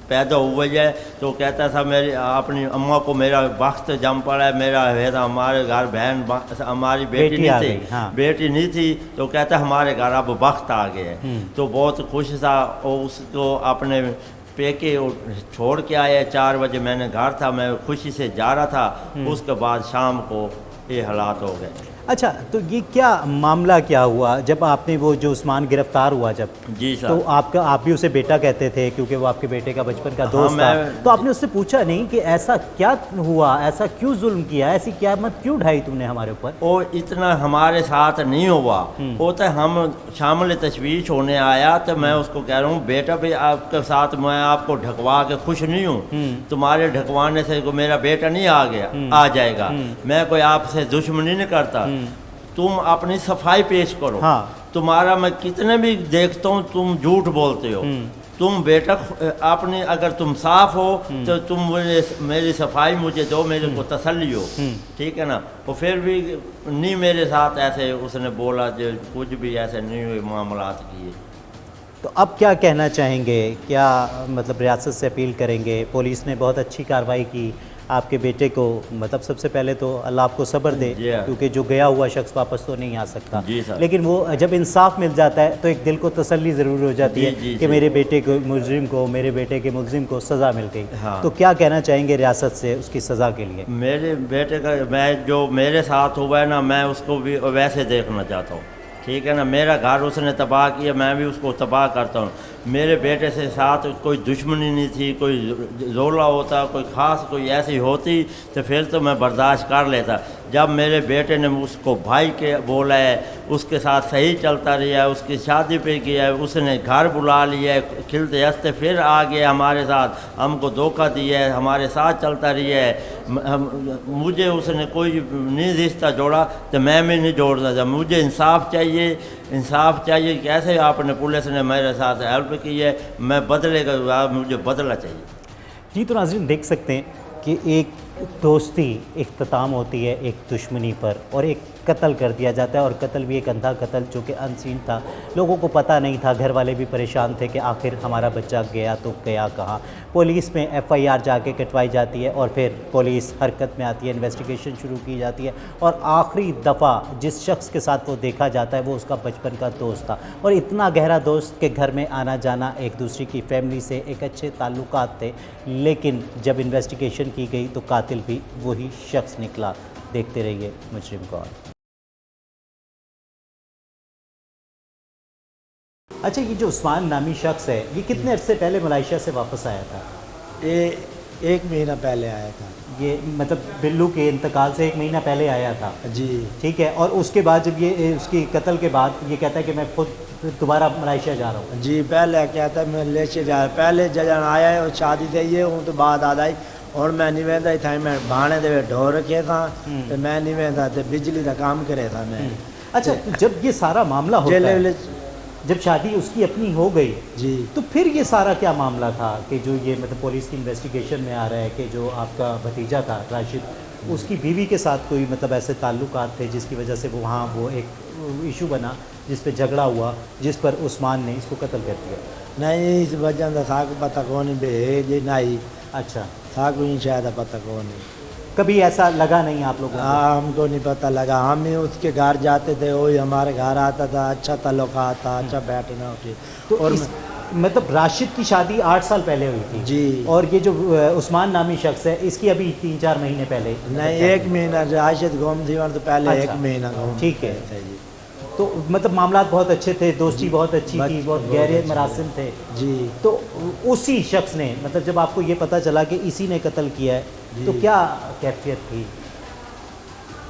पैदा हुई है तो कहता था मेरी अपनी अम्मा को मेरा वक्त जम पड़ा है। मेरा है हमारे घर बहन हमारी बेटी नहीं थी। हाँ। बेटी नहीं थी तो कहता हमारे घर अब वक्त आ गया है। तो बहुत खुश था। और उसको अपने पेके छोड़ के आया। 4 बजे मैंने घर था, मैं खुशी से जा रहा था। उसके बाद शाम को ये हालात हो गए। अच्छा, तो ये क्या मामला क्या हुआ जब आपने वो जो उस्मान गिरफ्तार हुआ जब? जी सर। तो आप भी उसे बेटा कहते थे क्योंकि वो आपके बेटे का बचपन का दोस्त था। तो आपने उससे पूछा नहीं कि ऐसा क्या हुआ, ऐसा क्यों जुल्म किया, ऐसी क़यामत क्यों ढाई तुमने हमारे ऊपर? वो इतना हमारे साथ नहीं हुआ। वो तो हम शामिल तशवीश होने आया तो मैं उसको कह रहा हूँ बेटा भाई आपके साथ मैं आपको ढकवा के खुश नहीं हूँ। तुम्हारे ढकवाने से मेरा बेटा नहीं आ जाएगा। मैं कोई आपसे दुश्मनी नहीं करता। तुम अपनी सफाई पेश करो। हाँ। तुम्हारा मैं कितने भी देखता हूँ तुम झूठ बोलते हो। तुम बेटा अपनी अगर तुम साफ हो तो तुम मुझे मेरी सफाई मुझे दो, मेरे को तसल्ली हो। ठीक है ना। तो फिर भी नहीं मेरे साथ ऐसे उसने बोला जो कुछ भी ऐसे नहीं हुए मामलात किए। तो अब क्या कहना चाहेंगे, क्या मतलब रियासत से अपील करेंगे? पुलिस ने बहुत अच्छी कार्रवाई की आपके बेटे को, मतलब सबसे पहले तो अल्लाह आपको सब्र दे क्योंकि जो गया हुआ शख्स वापस तो नहीं आ सकता। लेकिन वो जब इंसाफ मिल जाता है तो एक दिल को तसल्ली ज़रूर हो जाती है कि मेरे बेटे को मुजरिम को, मेरे बेटे के मुलजिम को सज़ा मिल गई। हाँ। तो क्या कहना चाहेंगे रियासत से उसकी सज़ा के लिए? मेरे बेटे का मैं जो मेरे साथ हुआ है ना, मैं उसको भी वैसे देखना चाहता हूँ। ठीक है ना। मेरा घर उसने तबाह किया, मैं भी उसको तबाह करता हूँ। मेरे बेटे से साथ कोई दुश्मनी नहीं थी, कोई रोला होता, कोई ख़ास कोई ऐसी होती तो फिर तो मैं बर्दाश्त कर लेता। जब मेरे बेटे ने उसको भाई के बोला है, उसके साथ सही चलता रहा है, उसकी शादी पे किया है, उसने घर बुला लिया है, खिलते हंसते फिर आ गया हमारे साथ, हमको धोखा दिया है, हमारे साथ चलता रहा है। मुझे उसने कोई नहीं रिश्ता जोड़ा तो मैं भी नहीं जोड़ना था। मुझे इंसाफ चाहिए, इंसाफ चाहिए। कैसे आपने पुलिस ने मेरे साथ हेल्प की है, मैं बदले का मुझे बदला चाहिए। जी, तो नाज़रीन देख सकते हैं कि एक दोस्ती इख्तिताम होती है एक दुश्मनी पर, और एक कत्ल कर दिया जाता है, और कत्ल भी एक अंधा कत्ल जो कि अनसीन था, लोगों को पता नहीं था, घर वाले भी परेशान थे कि आखिर हमारा बच्चा गया तो गया कहाँ। पुलिस में एफआईआर जाके कटवाई जाती है और फिर पुलिस हरकत में आती है, इन्वेस्टिगेशन शुरू की जाती है, और आखिरी दफ़ा जिस शख्स के साथ वो देखा जाता है वो उसका बचपन का दोस्त था, और इतना गहरा दोस्त के घर में आना जाना, एक दूसरे की फैमिली से एक अच्छे ताल्लुकात थे। लेकिन जब इन्वेस्टिगेशन की गई तो कातिल भी वही शख्स निकला। देखते रहिए मुजरिम कौन। अच्छा, ये जो उस्मान नामी शख्स है ये कितने अरसे पहले मलेशिया से वापस आया था? ये 1 महीना पहले आया था। ये मतलब बिल्लू के इंतकाल से 1 महीना पहले आया था। जी ठीक है, और उसके बाद जब ये उसकी कत्ल के बाद ये कहता है कि मैं खुद दोबारा मलेशिया जा रहा हूँ। जी पहले कहता है मैं मलेशिया जा रहा, पहले जजन आया है और शादी थी ये हूँ तो बाद आ आई, और मैं नहीं वेंदा था, मैं भाणे दे ढो रखे था तो मैं नहीं वेंदा तो बिजली का काम करे था मैं। अच्छा, तो जब ये सारा मामला होता है, जब शादी उसकी अपनी हो गई जी, तो फिर ये सारा क्या मामला था कि जो ये मतलब पुलिस की इन्वेस्टिगेशन में आ रहा है कि जो आपका भतीजा था राशिद, उसकी बीवी के साथ कोई मतलब ऐसे ताल्लुकात थे जिसकी वजह से वो वहाँ वो एक इशू बना जिस पे झगड़ा हुआ, जिस पर उस्मान ने इसको कत्ल कर दिया? नहीं इस वजह से साग पता कौन बे जी नहीं। अच्छा, साग ही शायद पता कौन। कभी ऐसा लगा नहीं आप लोगों को? हाँ हमको नहीं पता लगा, हम ही उसके घर जाते थे, वही हमारे घर आता था, अच्छा ताल्लुकात था, अच्छा बैठना उठी। तो और मतलब राशिद की शादी 8 साल पहले हुई थी जी, और ये जो उस्मान नामी शख्स है इसकी अभी 3-4 महीने पहले? नहीं 1 महीना राशिद घूम थी तो पहले अच्छा, 1 महीना घूम। ठीक है। जी तो मतलब मामलात बहुत अच्छे थे, दोस्ती बहुत अच्छी थी, बहुत गहरे मरासिम थे जी। तो उसी शख्स ने मतलब जब आपको ये पता चला कि इसी ने कत्ल किया है तो क्या कैफियत थी?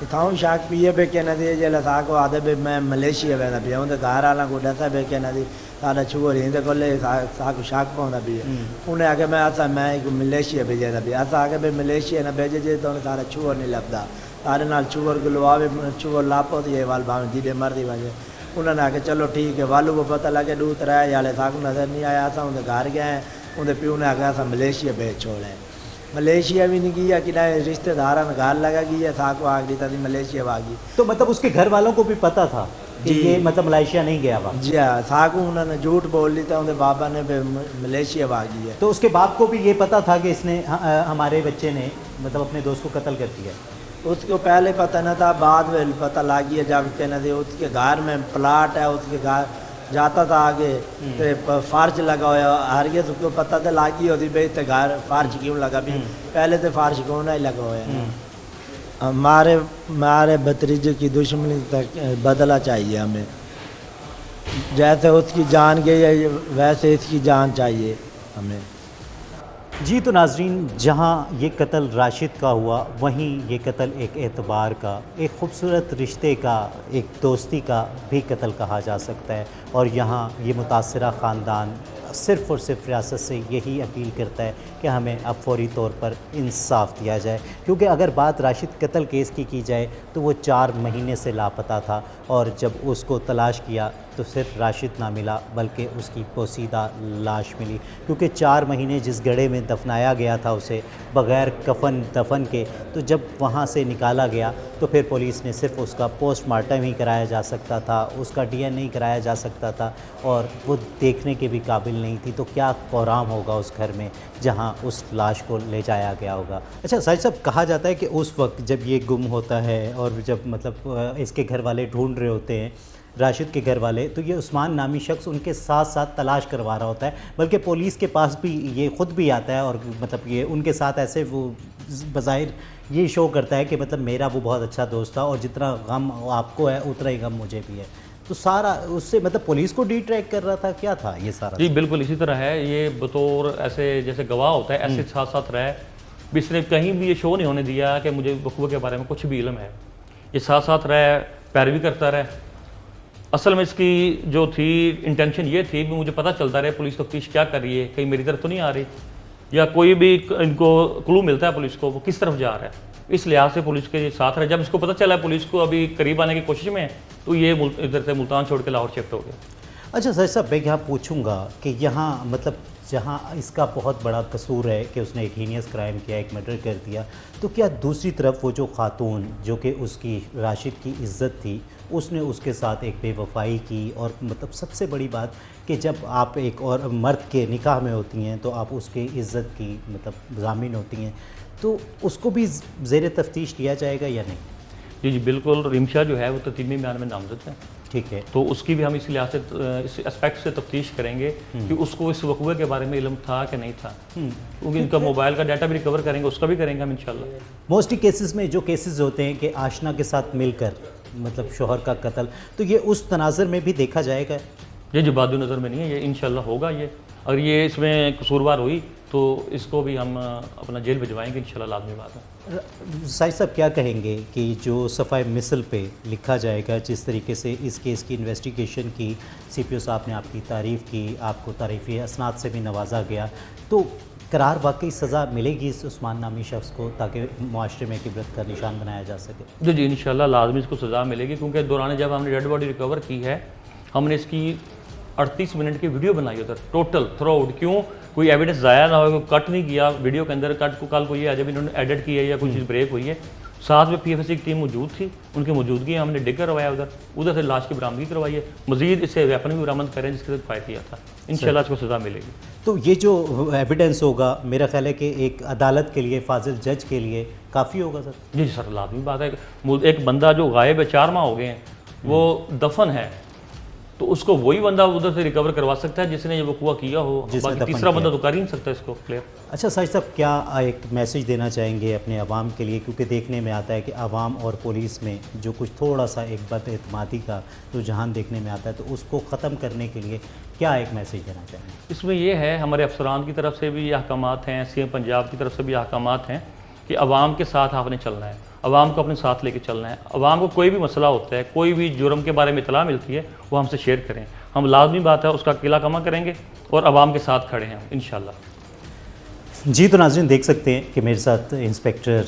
इथाऊं शाक पिए पे कहना थी जे साको आदे पे मैं मलेशिया वेंदा पिया उन घर आला को डसा पे कहना थी साडा छुओ हिंद कोले साको शाक पौंदा पिया उन्हें आगे मैं असा मैं मलेशिया भेजा पिया असा आगे पे मलेशिया न भेजे जे तो सारा छुओ नहीं लभदा सारे नाल छुओर को लवावे छुओ लापो ये वाल भाव जिदे मर्दी वजे उन्होंने आके चलो ठीक है वालू को पता लगे दूत रहा याले साको नजर नहीं आया असा उनके घर गए उनके प्यू ने आके असा मलेशिया भेज छोड़े मलेशिया भी नहीं किया कि रिश्तेदार घर लगा गया साको आग दी थी मलेशिया भागी। तो मतलब उसके घर वालों को भी पता था कि ये मतलब मलेशिया नहीं गया हुआ? जी हाँ साको उन्होंने झूठ बोल ली था उनके बाबा ने मलेशिया भागी है। तो उसके बाप को भी ये पता था कि इसने हमारे बच्चे ने मतलब अपने दोस्त को कत्ल कर दिया? उसको पहले पता न था, बाद में पता लगी है जब कहना थी उसके घर में प्लाट है उसके घर जाता था आगे तो फार्ज लगा हुआ हरगे उसको पता तो लगी होती भाई तो घर फार्ज क्यों लगा भी पहले तो फार्ज क्यों नहीं लगा हुआ है। हमारे हमारे भतीजे की दुश्मनी तक बदला चाहिए हमें, जैसे उसकी जान गई है वैसे इसकी जान चाहिए हमें। जी तो नाजरीन, जहाँ ये कत्ल राशिद का हुआ वहीं ये कत्ल एक एतबार का, एक ख़ूबसूरत रिश्ते का, एक दोस्ती का भी कत्ल कहा जा सकता है। और यहाँ ये मुतासरा ख़ानदान सिर्फ़ और सिर्फ रियासत से यही अपील करता है कि हमें अब फौरी तौर पर इंसाफ दिया जाए, क्योंकि अगर बात राशिद कत्ल केस की जाए तो वो 4 महीने से लापता था और जब उसको तलाश किया तो सिर्फ राशिद ना मिला बल्कि उसकी पोसीदा लाश मिली, क्योंकि 4 महीने जिस गड्ढे में दफनाया गया था उसे बग़ैर कफन दफन के, तो जब वहाँ से निकाला गया तो फिर पुलिस ने सिर्फ उसका पोस्टमार्टम ही कराया जा सकता था, उसका DNA कराया जा सकता था और वो देखने के भी काबिल नहीं थी। तो क्या कोराम होगा उस घर में जहाँ उस लाश को ले जाया गया होगा। अच्छा साहिब साहब, कहा जाता है कि उस वक्त जब ये गुम होता है और जब मतलब इसके घर वाले ढूंढ रहे होते हैं, राशिद के घर वाले, तो ये उस्मान नामी शख्स उनके साथ साथ तलाश करवा रहा होता है, बल्कि पुलिस के पास भी ये ख़ुद भी आता है और मतलब ये उनके साथ ऐसे वो बज़ाहिर ये शो करता है कि मतलब मेरा वो बहुत अच्छा दोस्त था और जितना गम आपको है उतना ही गम मुझे भी है। तो सारा उससे मतलब पुलिस को डिट्रैक्ट कर रहा था, क्या था ये सारा? जी बिल्कुल इसी तरह है, ये बतौर ऐसे जैसे गवाह होता है ऐसे साथ साथ रहे भी, इसने कहीं भी ये शो नहीं होने दिया कि मुझे बखूबा के बारे में कुछ भी इल्म है। ये साथ साथ रहे, पैरवी करता रहे। असल में इसकी जो थी इंटेंशन ये थी कि मुझे पता चलता रहे पुलिस तफ्तीश क्या कर रही है, कहीं मेरी तरफ तो नहीं आ रही, या कोई भी इनको क्लू मिलता है पुलिस को वो किस तरफ जा रहा है, इस लिहाज से पुलिस के साथ रहे। जब इसको पता चला पुलिस को अभी करीब आने की कोशिश में है तो ये इधर से मुल्तान छोड़ के लाहौर शिफ्ट हो गया। अच्छा सर साहब, मैं यहाँ पूछूंगा कि यहाँ मतलब जहां इसका बहुत बड़ा कसूर है कि उसने एक हीनियस क्राइम किया, एक मर्डर कर दिया, तो क्या दूसरी तरफ वो जो खातून जो कि उसकी राशिद की इज़्ज़त थी, उसने उसके साथ एक बेवफाई की? और मतलब सबसे बड़ी बात कि जब आप एक और मर्द के निकाह में होती हैं तो आप उसके इज़्ज़त की मतलब ज़ामिन होती हैं, तो उसको भी ज़ेर तफ्तीश लिया जाएगा या नहीं? जी जी बिल्कुल, रिमशा जो है वो तरतीबी बयान में नामजद है, ठीक है। तो उसकी भी हम इस लिहाज से इस एस्पेक्ट से तफ्तीश करेंगे कि उसको इस वकूए के बारे में इल्म था कि नहीं था, क्योंकि इनका मोबाइल का डाटा भी रिकवर करेंगे, उसका भी करेंगे हम इंशाल्लाह। मोस्टली केसेस में जो केसेस होते हैं कि आशना के साथ मिलकर मतलब शोहर का कत्ल, तो ये उस तनाज़र में भी देखा जाएगा? ये जो बादू नज़र में नहीं है, ये इंशाल्लाह होगा। ये अगर ये इसमें कसूरवार हुई तो इसको भी हम अपना जेल भिजवाएंगे इंशाल्लाह, लाजमी बात है। साहिब साहब क्या कहेंगे कि जो सफ़ाए मिसल पे लिखा जाएगा, जिस तरीके से इस केस की इन्वेस्टिगेशन की, CPO साहब ने आपकी तारीफ़ की, आपको तारीफ़ी असनाद से भी नवाजा गया, तो करार वाकई सज़ा मिलेगी इस उस्मान नामी शख्स को ताकि मुआशरे में एक इबरत का निशान बनाया जा सके? जी जी इंशाल्लाह लाजमी इसको सज़ा मिलेगी, क्योंकि दौरान जब हमने डेड बॉडी रिकवर की है, हमने इसकी 38 मिनट की वीडियो बनाई उधर टोटल थ्रू आउट। क्यों? कोई एविडेंस ज़ाया ना हो, कट नहीं किया वीडियो के अंदर, कट को कल को ये जब इन्होंने एडिट किया या कोई चीज़ ब्रेक हुई है, साथ में PFC की टीम मौजूद थी, उनकी मौजूदगी हमने डिग करवाया उधर से लाश की बरामदगी करवाई है, मजीद इससे वेपन भी बरामद करें जिसके साथ फायर किया था, इंशाल्लाह इसको सज़ा मिलेगी। तो ये जो एविडेंस होगा, मेरा ख्याल है कि एक अदालत के लिए, फाजिल जज के लिए काफ़ी होगा सर? जी सर लाजमी बात है। एक बंदा जो गायब है, 4 माह हो गए हैं, वो दफन है, तो उसको वही बंदा उधर से रिकवर करवा सकता है जिसने ये वकूआ किया हो, बाकी तीसरा बंदा तो कर ही नहीं सकता इसको क्लियर। अच्छा साहिब साहब, क्या एक मैसेज देना चाहेंगे अपने अवाम के लिए, क्योंकि देखने में आता है कि अवाम और पुलिस में जो कुछ थोड़ा सा एक बदएतमादी का रुझान देखने में आता है, तो उसको ख़त्म करने के लिए क्या एक मैसेज देना चाहेंगे? इसमें ये है, हमारे अफसरान की तरफ से भी ये अहकामात हैं, CM पंजाब की तरफ से भी अहकामात हैं कि अवाम के साथ आपने चलना है, अवाम को अपने साथ लेके चलना है। अवाम को कोई भी मसला होता है, कोई भी जुर्म के बारे में इतला मिलती है, वो हमसे शेयर करें, हम लाजमी बात है उसका किला कमा करेंगे और अवाम के साथ खड़े हैं इंशाल्लाह। जी, तो नाज़रीन देख सकते हैं कि मेरे साथ इंस्पेक्टर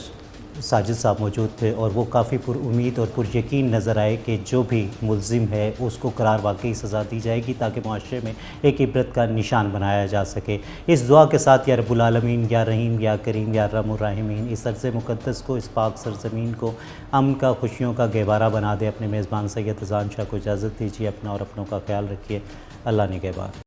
साजिद साहब मौजूद थे और वो काफ़ी पुरुम्मीद और पुरयकीन नज़र आए कि जो भी मुल्ज़िम है उसको करार वाकई सज़ा दी जाएगी ताकि मुआशरे में एक इबरत का निशान बनाया जा सके। इस दुआ के साथ या रब्बुल आलमीन, या रहीम, या करीम, या रहमुर राहिमीन, इस अर्ज़ मुक़द्दस को, इस पाक सरज़मीन को अमन का, खुशियों का गहवारा बना दे। अपने मेज़बान सैयद अज़ान शाह को इजाज़त दीजिए। अपना और अपनों का ख्याल रखिए। अल्लाह निगहबान।